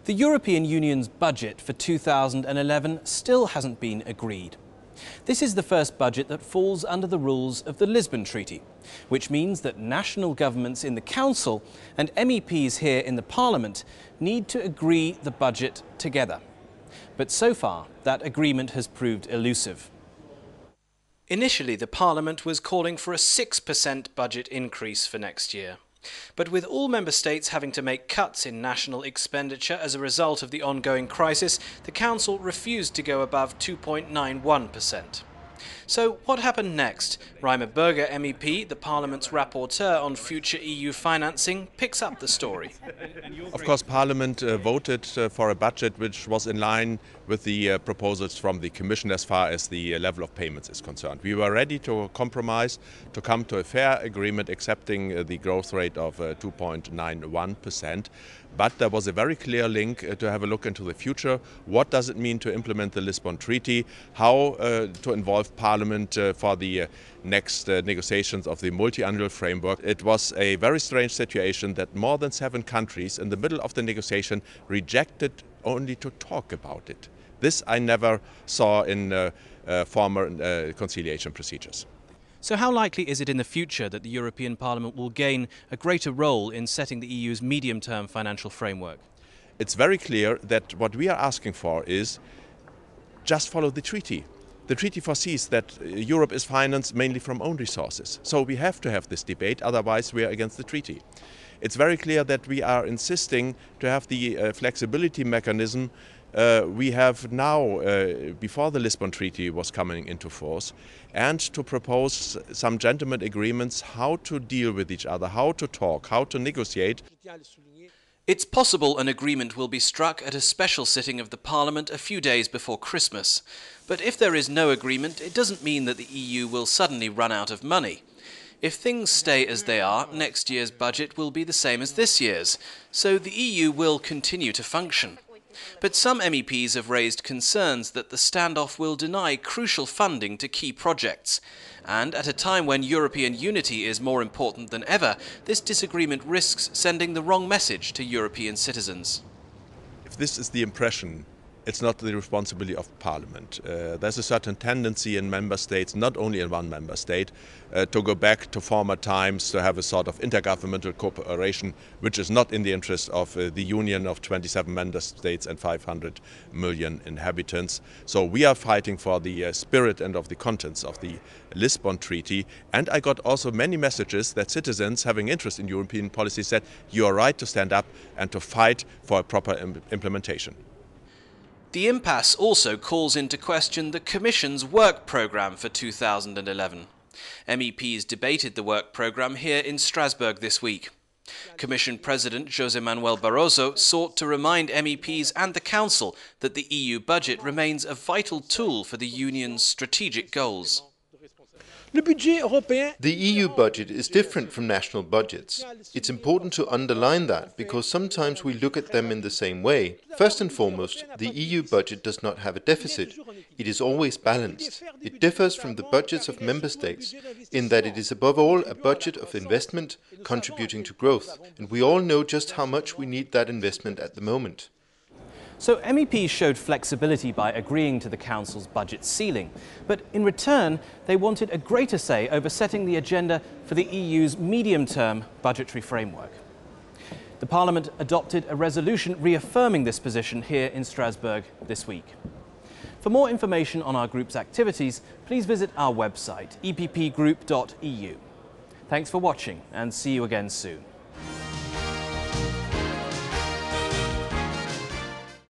The European Union's budget for 2011 still hasn't been agreed. This is the first budget that falls under the rules of the Lisbon Treaty, which means that national governments in the Council and MEPs here in the Parliament need to agree the budget together. But so far, that agreement has proved elusive. Initially, the Parliament was calling for a 6% budget increase for next year. But with all member states having to make cuts in national expenditure as a result of the ongoing crisis, the Council refused to go above 2.91%. So what happened next? Reimer Bürger MEP, the Parliament's rapporteur on future EU financing, picks up the story. Of course, Parliament voted for a budget which was in line with the proposals from the Commission as far as the level of payments is concerned. We were ready to compromise, to come to a fair agreement accepting the growth rate of 2.91%. But there was a very clear link to have a look into the future. What does it mean to implement the Lisbon Treaty? How to involve Parliament for the next negotiations of the multi-annual framework? It was a very strange situation that more than 7 countries in the middle of the negotiation rejected only to talk about it. This I never saw in former conciliation procedures. So how likely is it in the future that the European Parliament will gain a greater role in setting the EU's medium-term financial framework? It's very clear that what we are asking for is just follow the treaty. The treaty foresees that Europe is financed mainly from own resources. So we have to have this debate, otherwise we are against the treaty. It's very clear that we are insisting to have the flexibility mechanism we have now, before the Lisbon Treaty was coming into force, and to propose some gentlemen agreements how to deal with each other, how to talk, how to negotiate. It's possible an agreement will be struck at a special sitting of the Parliament a few days before Christmas. But if there is no agreement, it doesn't mean that the EU will suddenly run out of money. If things stay as they are, next year's budget will be the same as this year's, so the EU will continue to function. But some MEPs have raised concerns that the standoff will deny crucial funding to key projects. And at a time when European unity is more important than ever, this disagreement risks sending the wrong message to European citizens. If this is the impression, it's not the responsibility of Parliament. There's a certain tendency in member states, not only in one member state, to go back to former times, to have a sort of intergovernmental cooperation, which is not in the interest of the Union of 27 member states and 500 million inhabitants. So we are fighting for the spirit and of the contents of the Lisbon Treaty. And I got also many messages that citizens having interest in European policy said, you are right to stand up and to fight for a proper implementation. The impasse also calls into question the Commission's work programme for 2011. MEPs debated the work programme here in Strasbourg this week. Commission President José Manuel Barroso sought to remind MEPs and the Council that the EU budget remains a vital tool for the Union's strategic goals. The EU budget is different from national budgets. It's important to underline that because sometimes we look at them in the same way. First and foremost, the EU budget does not have a deficit. It is always balanced. It differs from the budgets of member states in that it is above all a budget of investment contributing to growth. And we all know just how much we need that investment at the moment. So MEPs showed flexibility by agreeing to the Council's budget ceiling, but in return they wanted a greater say over setting the agenda for the EU's medium-term budgetary framework. The Parliament adopted a resolution reaffirming this position here in Strasbourg this week. For more information on our group's activities, please visit our website, eppgroup.eu. Thanks for watching and see you again soon.